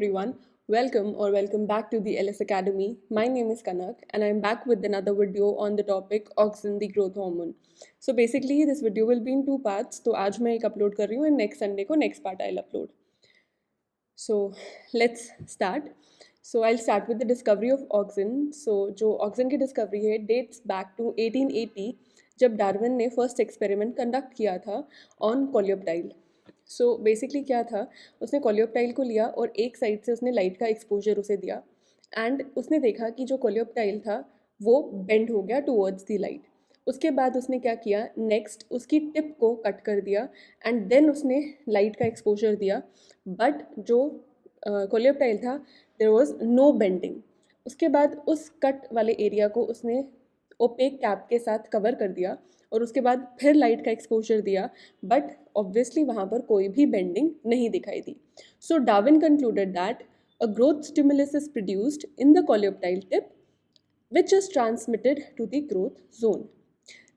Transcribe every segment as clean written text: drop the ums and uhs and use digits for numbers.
everyone. Welcome back to the LS Academy. My name is Kanak and I'm back with another video on the topic auxin, the growth hormone. So basically this video will be in two parts. तो आज मैं एक upload कर रही हूँ and next Sunday को next part I'll upload. So let's start. So I'll start with the discovery of auxin. So जो auxin की discovery है dates back to 1880 जब डार्विन ने फर्स्ट एक्सपेरिमेंट कंडक्ट किया था ऑन कोलियोप्टाइल. सो बेसिकली क्या था, उसने कोलियोप्टाइल को लिया और एक साइड से उसने लाइट का एक्सपोजर उसे दिया एंड उसने देखा कि जो कोलियोप्टाइल था वो बेंड हो गया टूवर्ड्स दी लाइट. उसके बाद उसने क्या किया, नेक्स्ट उसकी टिप को कट कर दिया एंड देन उसने लाइट का एक्सपोजर दिया. बट जो कोलियोप्टाइल था देयर वाज नो बेंडिंग. उसके बाद उस कट वाले एरिया को उसने ओपेक कैप के साथ कवर कर दिया और उसके बाद फिर लाइट का एक्सपोजर दिया, बट ऑब्वियसली वहाँ पर कोई भी बेंडिंग नहीं दिखाई दी. So Darwin concluded that a growth stimulus is produced in the coleoptile tip which is transmitted to the growth zone.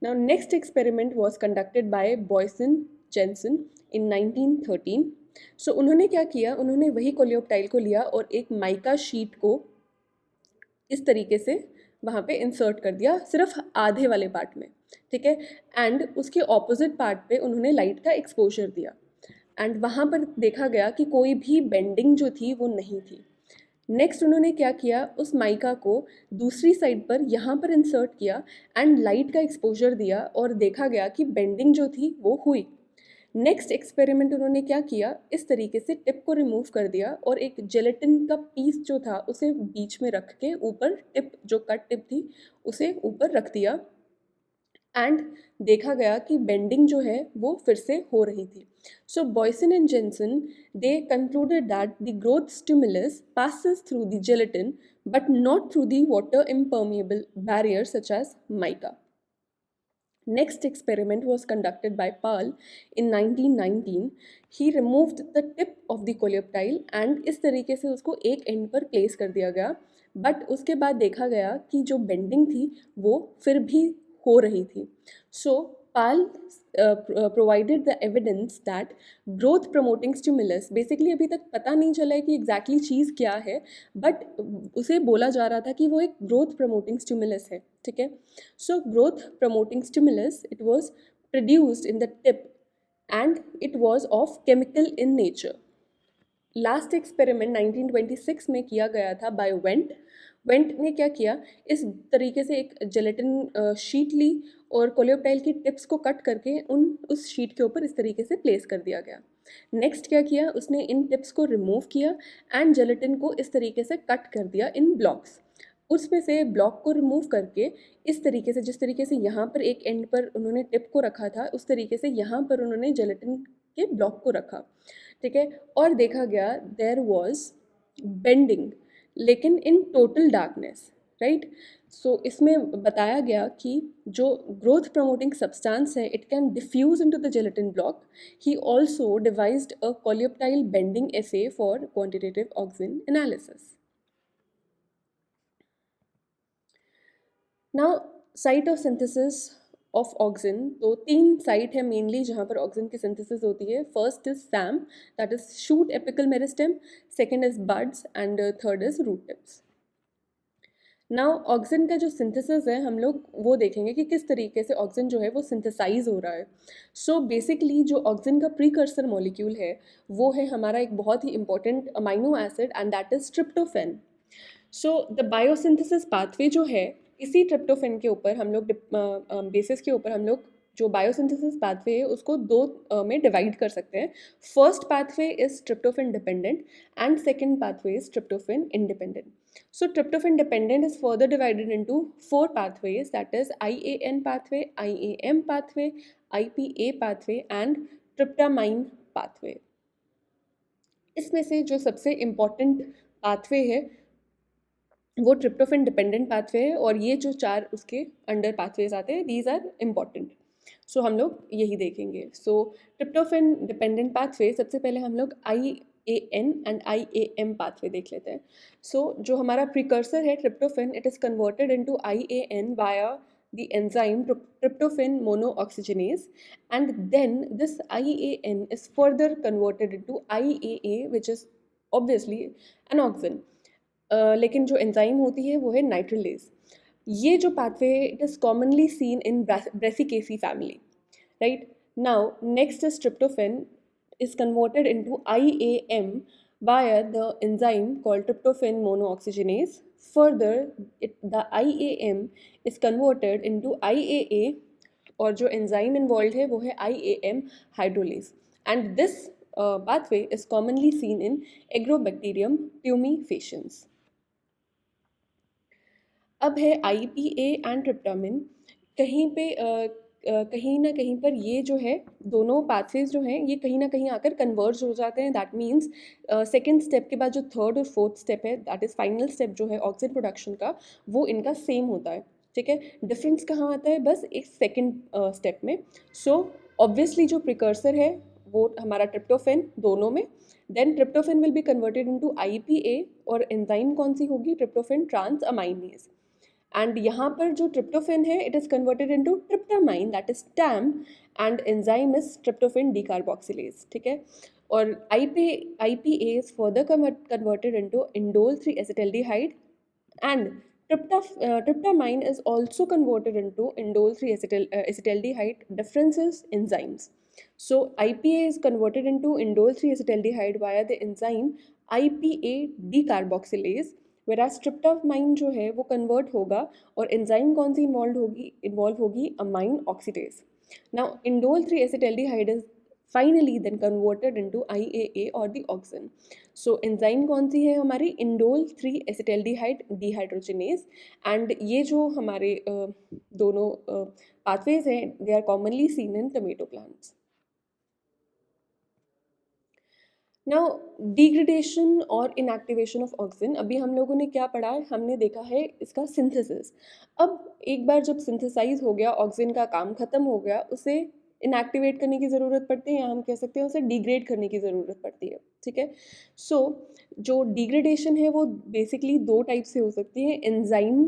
Now next experiment was conducted by Boysen Jensen in 1913. So उन्होंने क्या किया, उन्होंने वही coleoptile को लिया और एक mica sheet को इस तरीके से वहाँ पे इंसर्ट कर दिया सिर्फ आधे वाले पार्ट में, ठीक है. एंड उसके ऑपोजिट पार्ट पे उन्होंने लाइट का एक्सपोजर दिया एंड वहाँ पर देखा गया कि कोई भी बेंडिंग जो थी वो नहीं थी. नेक्स्ट उन्होंने क्या किया, उस माइका को दूसरी साइड पर यहाँ पर इंसर्ट किया एंड लाइट का एक्सपोजर दिया और देखा गया कि बेंडिंग जो थी वो हुई. नेक्स्ट एक्सपेरिमेंट उन्होंने क्या किया, इस तरीके से टिप को रिमूव कर दिया और एक जेलेटिन का पीस जो था उसे बीच में रख के ऊपर टिप, जो कट टिप थी उसे ऊपर रख दिया एंड देखा गया कि बेंडिंग जो है वो फिर से हो रही थी. So Boysen and Jensen they concluded that the growth stimulus passes through the gelatin but not through the water impermeable barrier such as mica. Next experiment was conducted by Paul in 1919. He removed the tip of the coleoptile and इस तरीके से उसको एक and पर place कर दिया गया. But उसके बाद देखा गया कि जो बेंडिंग थी वो फिर भी हो रही थी. So Paal provided the evidence that growth promoting stimulus, basically अभी तक पता नहीं चला है कि एग्जैक्टली चीज़ क्या है, बट उसे बोला जा रहा था कि वो एक ग्रोथ प्रमोटिंग स्टिमुलस है, ठीक है. So growth promoting stimulus, it was produced in the tip and it was of chemical in nature. Last experiment 1926 में किया गया था बाय वेंट. वेंट ने क्या किया, इस तरीके से एक जेलेटिन शीट ली और कोलियोप्टाइल की टिप्स को कट करके उस शीट के ऊपर इस तरीके से प्लेस कर दिया गया. नेक्स्ट क्या किया, उसने इन टिप्स को रिमूव किया एंड जेलेटिन को इस तरीके से कट कर दिया इन ब्लॉक्स. उसमें से ब्लॉक को रिमूव करके इस तरीके से, जिस तरीके से यहाँ पर एक एंड पर उन्होंने टिप को रखा था उस तरीके से यहाँ पर उन्होंने जेलेटिन के ब्लॉक को रखा, ठीक है. और देखा गया देयर वाज बेंडिंग, लेकिन in total darkness, right. So इसमें बताया गया कि जो ग्रोथ प्रमोटिंग सब्सटेंस है it can diffuse into the gelatin block. He also devised a coleoptile bending assay for quantitative auxin analysis. Now site of synthesis of auxin, तो 3 site है mainly जहाँ पर ऑक्सिन की सिंथेसिस होती है. First is same, that is shoot apical meristem. Second is buds and third is root tips. Now auxin का जो synthesis है हम लोग वो देखेंगे कि किस तरीके से ऑक्सिन जो है वो सिंथेसाइज हो रहा है. सो बेसिकली जो ऑक्सिन का प्रीकर्सर मॉलिक्यूल है वो है हमारा एक बहुत ही important amino acid and that is tryptophan. So the biosynthesis pathway जो है इसी ट्रिप्टोफेन के ऊपर हम लोग बेसिस के ऊपर हम लोग जो बायोसिंथेसिस पाथवे है उसको दो में डिवाइड कर सकते हैं. First pathway is tryptophan dependent and second pathway is tryptophan independent. So tryptophan dependent is further divided into 4 pathways, that is IAN pathway, IAM pathway, IPA pathway and tryptamine pathway. इसमें से जो सबसे important pathway है वो tryptophan dependent pathway है और ये जो 4 उसके अंडर पाथवेज आते हैं दीज आर इम्पॉर्टेंट. सो हम लोग यही देखेंगे. सो ट्रिप्टोफेन डिपेंडेंट पाथवे, सबसे पहले हम लोग IAN एंड IAM पाथवे देख लेते हैं. सो जो हमारा प्रिकर्सर है tryptophan, it is converted into IAN via the enzyme tryptophan monooxygenase, and then this IAN is further converted into IAA, which is obviously an auxin. लेकिन जो एंजाइम होती है वो है नाइट्रलेज। ये जो pathway it is commonly seen in Brassicaceae family, right? Now, next is tryptophan is converted into IAM via the enzyme called tryptophan monooxygenase. Further, the IAM is converted into IAA, और जो enzyme involved है वो है IAM hydrolase. And this pathway is commonly seen in Agrobacterium tumefaciens. अब है IPA and tryptamine. कहीं पे कहीं ना कहीं पर ये जो है दोनों पाथवेज जो हैं ये कहीं ना कहीं आकर कन्वर्ज हो जाते हैं। दैट मीन्स सेकेंड स्टेप के बाद जो थर्ड और फोर्थ स्टेप है, दैट इज़ फाइनल स्टेप जो है ऑक्सीजन प्रोडक्शन का, वो इनका सेम होता है। ठीक है, डिफरेंस कहाँ आता है? बस एक सेकेंड स्टेप में। सो ऑब्वियसली जो प्रिकर्सर है वो हमारा ट्रिप्टोफेन दोनों में, then tryptophan will be converted into IPA, और एंजाइम कौन सी होगी? Tryptophan trans aminase. एंड यहाँ पर जो ट्रिप्टोफेन है it is converted into tryptamine, that is time, and enzyme is tryptophan decarboxylase. ठीक है, और IPA is further converted into indole 3 acetaldehyde, and tryptamine is also converted into indole 3 acetaldehyde. Difference is enzymes. So IPA is converted into indole 3 acetaldehyde via the enzyme IPA decarboxylase, whereas tryptamine जो है वो convert होगा, और enzyme कौन सी involved होगी amine oxidase. Now indole 3 acetaldehyde is finally then converted into IAA or the auxin. So enzyme कौन सी है हमारी? Indole 3 acetaldehyde dehydrogenase. एंड ये जो हमारे दोनों पाथवेज हैं they are commonly seen in tomato plants. Now degradation और इनएक्टिवेशन ऑफ ऑक्सीजन, अभी हम लोगों ने क्या पढ़ा है? हमने देखा है इसका सिंथेसिस। अब एक बार जब सिंथेसाइज हो गया, ऑक्सीजन का काम खत्म हो गया, उसे इनएक्टिवेट करने की ज़रूरत पड़ती है, या हम कह सकते हैं उसे डिग्रेड करने की ज़रूरत पड़ती है। ठीक है, सो जो डिग्रेडेशन है वो बेसिकली दो टाइप से हो सकती है। एंजाइम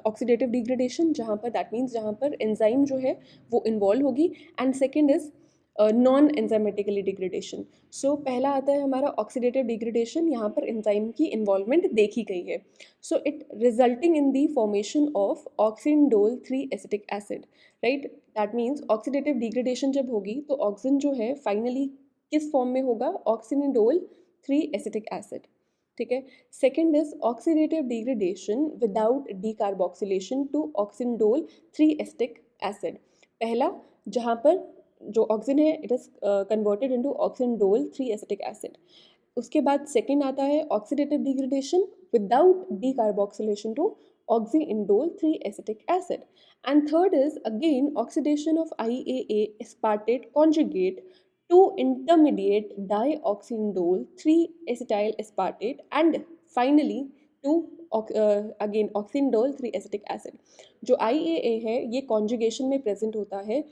ऑक्सीडेटिव डिग्रेडेशन, जहाँ पर दैट मीन्स जहाँ पर एंजाइम जो है वो इन्वॉल्व होगी, and second is non enzymatically degradation. So पहला आता है हमारा ऑक्सीडेटिव डिग्रेडेशन, यहाँ पर एंजाइम की इन्वॉल्वमेंट देखी गई है। So it resulting in the formation of oxindole 3 acetic acid, right? That means oxidative degradation जब होगी तो ऑक्सीजन जो है फाइनली किस फॉर्म में होगा? Oxindole 3 acetic acid. ठीक है, second is oxidative degradation without decarboxylation to oxindole 3 acetic acid. पहला जहाँ पर जो ऑक्सीजन है it is converted into oxindole 3 acetic acid. उसके बाद सेकेंड आता है oxidative degradation without decarboxylation to oxyindole 3 acetic acid, and third is again oxidation of IAA aspartate conjugate to intermediate dioxindole 3 acetyl aspartate, and finally to again oxindole 3 acetic acid. जो IAA है ये conjugation में present होता है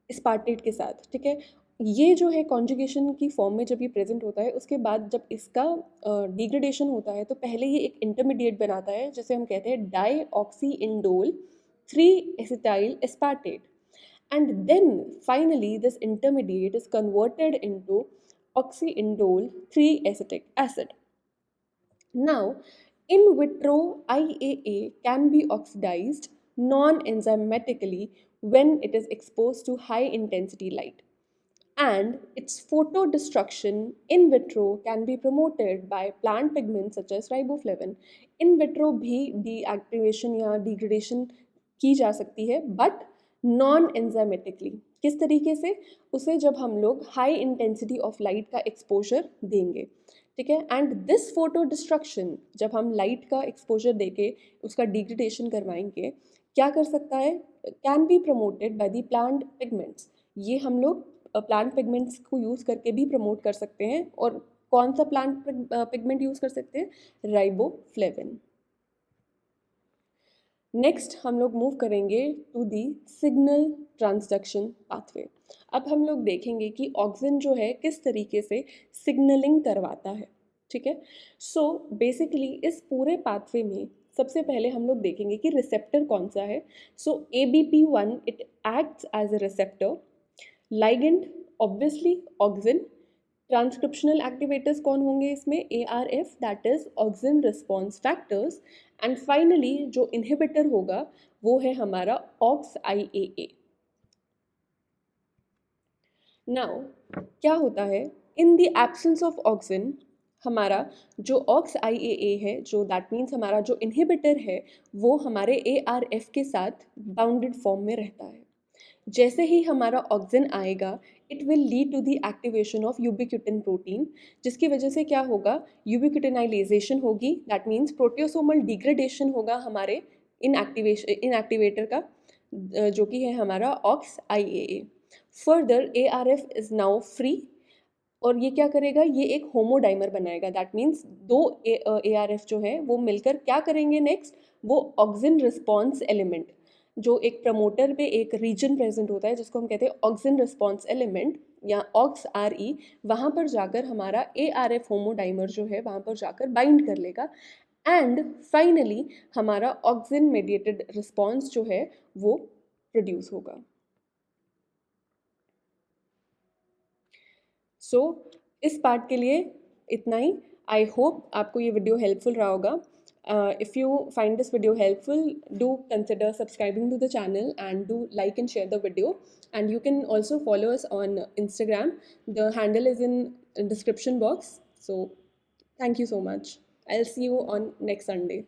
स्पार्टेट के साथ। ठीक है, ये जो है कॉन्जुगेशन की फॉर्म में जब ये प्रेजेंट होता है, उसके बाद जब इसका डिग्रेडेशन होता है तो पहले ये एक इंटरमीडिएट बनाता है जिसे हम कहते हैं डाईऑक्सीइंडोल 3 acetyl aspartate, and then finally this intermediate is converted into oxyindole 3 acetic acid. Now in vitro IAA can be oxidized non-enzymatically when it is exposed to high intensity light, and its photodestruction in vitro can be promoted by plant pigments such as riboflavin. In vitro भी deactivation या degradation की जा सकती है, but non enzymatically. किस तरीके से? उसे जब हम लोग हाई इंटेंसिटी ऑफ लाइट का एक्सपोजर देंगे। ठीक है, एंड दिस फोटो डिस्ट्रक्शन जब हम लाइट का एक्सपोजर देके उसका डिग्रेडेशन करवाएंगे, क्या कर सकता है? Can be promoted by the plant pigments. ये हम लोग प्लांट पिगमेंट्स को यूज़ करके भी प्रमोट कर सकते हैं। और कौन सा प्लांट पिगमेंट यूज़ कर सकते हैं? राइबोफ्लेविन। नेक्स्ट हम लोग मूव करेंगे to the signal transduction pathway. अब हम लोग देखेंगे कि ऑक्सीजन जो है किस तरीके से सिग्नलिंग करवाता है। ठीक है, सो बेसिकली इस पूरे पाथवे में सबसे पहले हम लोग देखेंगे कि रिसेप्टर कौन सा है। So ABP1 it acts as a receptor, ligand obviously auxin, transcriptional activators कौन होंगे इसमें? ARF, that is auxin response factors. And finally जो इनहिबिटर होगा वो है हमारा OXIAA। नाउ क्या होता है, in the absence of auxin हमारा जो OXIAA है, जो दैट मीन्स हमारा जो इनहिबिटर है, वो हमारे ARF के साथ बाउंडेड फॉर्म में रहता है। जैसे ही हमारा ऑक्सिन आएगा, it will lead to the activation of ubiquitin protein, जिसकी वजह से क्या होगा, यूबिक्यूटिनाइजेशन होगी, दैट मीन्स प्रोटियोसोमल डिग्रेडेशन होगा हमारे इनएक्टिवेटर का, जो कि है हमारा OXIAA। Further ARF is now free, और ये क्या करेगा, ये एक होमोडाइमर बनाएगा, दैट मीन्स दो ARF जो है वो मिलकर क्या करेंगे नेक्स्ट, वो ऑक्सिन रिस्पॉन्स एलिमेंट, जो एक प्रमोटर पे एक रीजन प्रेजेंट होता है जिसको हम कहते हैं ऑक्सिन रिस्पॉन्स एलिमेंट या OXRE, वहाँ पर जाकर हमारा ARF होमोडाइमर जो है वहाँ पर जाकर बाइंड कर लेगा, एंड फाइनली हमारा ऑक्सिन मेडिएटेड रिस्पॉन्स जो है वो प्रोड्यूस होगा। सो इस पार्ट के लिए इतना ही। आई होप आपको ये वीडियो हेल्पफुल रहा होगा। If you find this video helpful, do consider subscribing to the channel and do like and share the video, and you can also follow us on Instagram. The handle is in description box. So thank you so much. I'll see you on next Sunday.